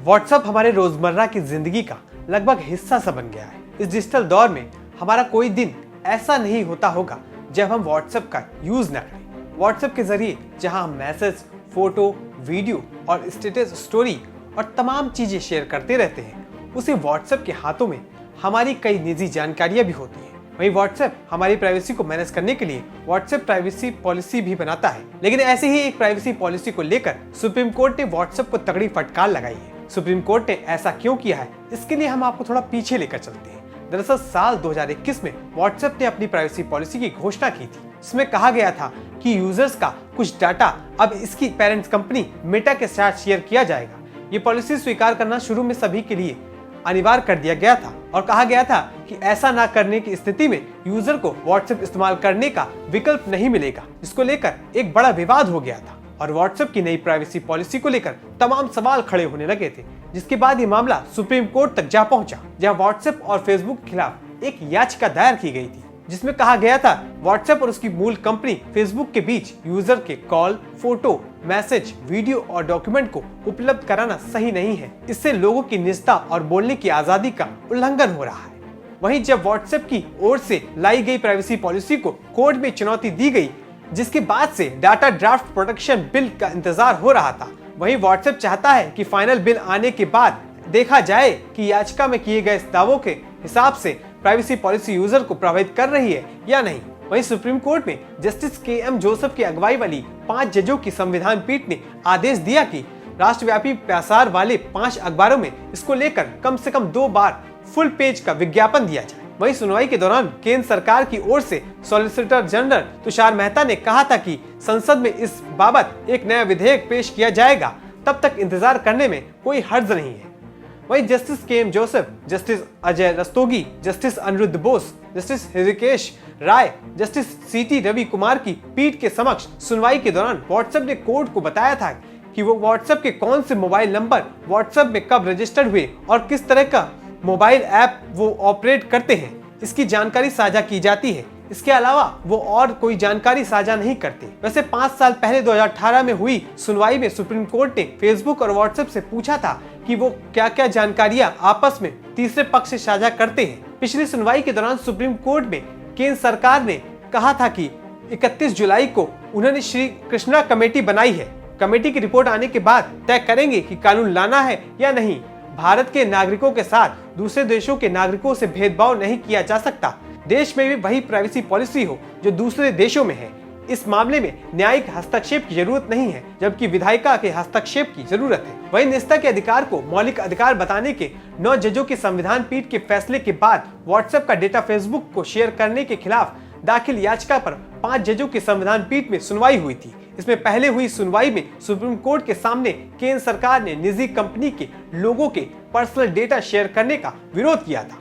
WhatsApp हमारे रोजमर्रा की जिंदगी का लगभग हिस्सा सा बन गया है। इस डिजिटल दौर में हमारा कोई दिन ऐसा नहीं होता होगा जब हम व्हाट्सएप का यूज ना करें। व्हाट्सएप के जरिए जहां हम मैसेज, फोटो, वीडियो और स्टेटस स्टोरी और तमाम चीजें शेयर करते रहते हैं, उसी व्हाट्सएप के हाथों में हमारी कई निजी जानकारियां भी होती हैं। वहीं व्हाट्सएप हमारी प्राइवेसी को मैनेज करने के लिए व्हाट्सएप प्राइवेसी पॉलिसी भी बनाता है। लेकिन ऐसी ही एक प्राइवेसी पॉलिसी को लेकर सुप्रीम कोर्ट ने व्हाट्सएप को तगड़ी फटकार लगाई है। सुप्रीम कोर्ट ने ऐसा क्यों किया है, इसके लिए हम आपको थोड़ा पीछे लेकर चलते हैं। दरअसल साल 2021 में व्हाट्सएप ने अपनी प्राइवेसी पॉलिसी की घोषणा की थी। इसमें कहा गया था कि यूजर्स का कुछ डाटा अब इसकी पेरेंट्स कंपनी मेटा के साथ शेयर किया जाएगा। ये पॉलिसी स्वीकार करना शुरू में सभी के लिए अनिवार्य कर दिया गया था और कहा गया था कि ऐसा ना करने की स्थिति में यूजर को व्हाट्सएप इस्तेमाल करने का विकल्प नहीं मिलेगा। इसको लेकर एक बड़ा विवाद हो गया था और व्हाट्सएप की नई प्राइवेसी पॉलिसी को लेकर तमाम सवाल खड़े होने लगे थे, जिसके बाद ये मामला सुप्रीम कोर्ट तक जा पहुंचा, जहां व्हाट्सएप और फेसबुक के खिलाफ एक याचिका दायर की गई थी, जिसमें कहा गया था व्हाट्सएप और उसकी मूल कंपनी फेसबुक के बीच यूजर के कॉल, फोटो, मैसेज, वीडियो और डॉक्यूमेंट को उपलब्ध कराना सही नहीं है। इससे लोगों की निजता और बोलने की आजादी का उल्लंघन हो रहा है। वहीं जब व्हाट्सएप की ओर से लाई गई प्राइवेसी पॉलिसी को कोर्ट में चुनौती दी गई, जिसके बाद से डाटा ड्राफ्ट प्रोटेक्शन बिल का इंतजार हो रहा था, वहीं व्हाट्सएप चाहता है कि फाइनल बिल आने के बाद देखा जाए कि याचिका में किए गए दावों के हिसाब से प्राइवेसी पॉलिसी यूजर को प्रभावित कर रही है या नहीं। वहीं सुप्रीम कोर्ट में जस्टिस के.एम. जोसेफ की अगुवाई वाली 5 जजों की संविधान पीठ ने आदेश दिया कि राष्ट्रव्यापी प्रसार वाले 5 अखबारों में इसको लेकर कम से कम 2 बार फुल पेज का विज्ञापन दिया जाए। वहीं सुनवाई के दौरान केंद्र सरकार की ओर से सॉलिसिटर जनरल तुषार मेहता ने कहा था कि संसद में इस बाबत एक नया विधेयक पेश किया जाएगा, तब तक इंतजार करने में कोई हर्ज नहीं है। वहीं justice K M. Joseph, justice Ajay Rastogi, justice Aniruddha Bose, justice Hrishikesh Rai, justice C T. Ravi Kumar की पीठ के समक्ष सुनवाई के दौरान व्हाट्सएप ने कोर्ट को बताया था कि वो व्हाट्सएप के कौन से मोबाइल नंबर व्हाट्सएप में कब रजिस्टर्ड हुए और किस तरह का मोबाइल ऐप वो ऑपरेट करते हैं, इसकी जानकारी साझा की जाती है। इसके अलावा वो और कोई जानकारी साझा नहीं करते। वैसे 5 साल पहले 2018 में हुई सुनवाई में सुप्रीम कोर्ट ने फेसबुक और व्हाट्सएप से पूछा था कि वो क्या क्या जानकारियां आपस में तीसरे पक्ष से साझा करते हैं। पिछली सुनवाई के दौरान सुप्रीम कोर्ट में केंद्र सरकार ने कहा था कि 31 जुलाई को उन्होंने श्री कृष्णा कमेटी बनाई है। कमेटी की रिपोर्ट आने के बाद तय करेंगे कि कानून लाना है या नहीं। भारत के नागरिकों के साथ दूसरे देशों के नागरिकों से भेदभाव नहीं किया जा सकता। देश में भी वही प्राइवेसी पॉलिसी हो जो दूसरे देशों में है। इस मामले में न्यायिक हस्तक्षेप की जरूरत नहीं है, जबकि विधायिका के हस्तक्षेप की जरूरत है। वहीं निजता के अधिकार को मौलिक अधिकार बताने के 9 जजों की संविधान पीठ के फैसले के बाद व्हाट्सएप का डेटा फेसबुक को शेयर करने के खिलाफ दाखिल याचिका पर 5 जजों की संविधान पीठ में सुनवाई हुई थी। इसमें पहले हुई सुनवाई में सुप्रीम कोर्ट के सामने केंद्र सरकार ने निजी कंपनी के लोगों के पर्सनल डेटा शेयर करने का विरोध किया था।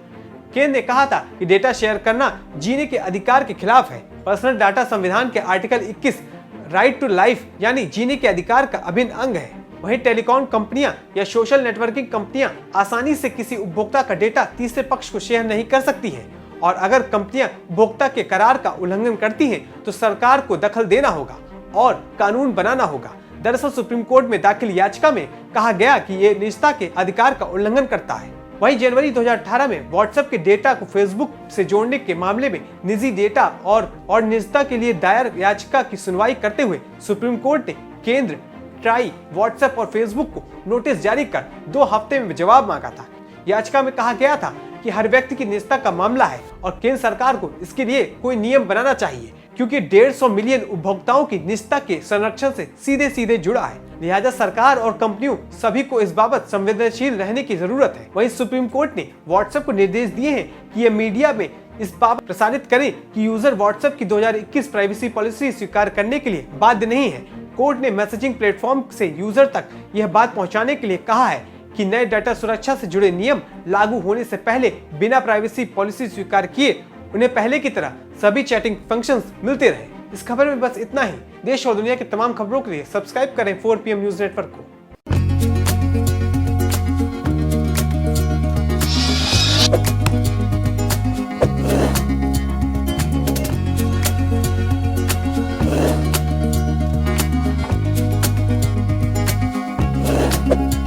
केंद्र ने कहा था कि डेटा शेयर करना जीने के अधिकार के खिलाफ है। पर्सनल डाटा संविधान के आर्टिकल 21 राइट टू लाइफ यानी जीने के अधिकार का अभिन्न अंग है। वहीं टेलीकॉम कंपनियां या सोशल नेटवर्किंग कंपनियां आसानी से किसी उपभोक्ता का डेटा तीसरे पक्ष को शेयर नहीं कर सकती हैं, और अगर कंपनियां उपभोक्ता के करार का उल्लंघन करती हैं तो सरकार को दखल देना होगा और कानून बनाना होगा। दरअसल सुप्रीम कोर्ट में दाखिल याचिका में कहा गया कि ये निजता के अधिकार का उल्लंघन करता है। वहीं जनवरी 2018 में व्हाट्सएप के डेटा को फेसबुक से जोड़ने के मामले में निजी डेटा और निजता के लिए दायर याचिका की सुनवाई करते हुए सुप्रीम कोर्ट ने केंद्र, ट्राई, व्हाट्सएप और फेसबुक को नोटिस जारी कर 2 हफ्ते में जवाब मांगा था। याचिका में कहा गया था कि हर व्यक्ति की निजता का मामला है और केंद्र सरकार को इसके लिए कोई नियम बनाना चाहिए, क्योंकि 150 मिलियन उपभोक्ताओं की निजता के संरक्षण से सीधे जुड़ा है। लिहाजा सरकार और कंपनियों सभी को इस बाबत संवेदनशील रहने की जरूरत है। वहीं सुप्रीम कोर्ट ने व्हाट्सएप को निर्देश दिए हैं कि यह मीडिया में इस बात प्रसारित करें कि यूजर व्हाट्सएप की 2021 प्राइवेसी पॉलिसी स्वीकार करने के लिए बाध्य नहीं है। कोर्ट ने मैसेजिंग प्लेटफॉर्म से यूजर तक यह बात पहुंचाने के लिए कहा है कि नए डाटा सुरक्षा से जुड़े नियम लागू होने से पहले बिना प्राइवेसी पॉलिसी स्वीकार किए उन्हें पहले की तरह सभी चैटिंग फंक्शंस मिलते रहे। इस खबर में बस इतना ही। देश और दुनिया की तमाम खबरों के लिए सब्सक्राइब करें 4 PM न्यूज नेटवर्क को। you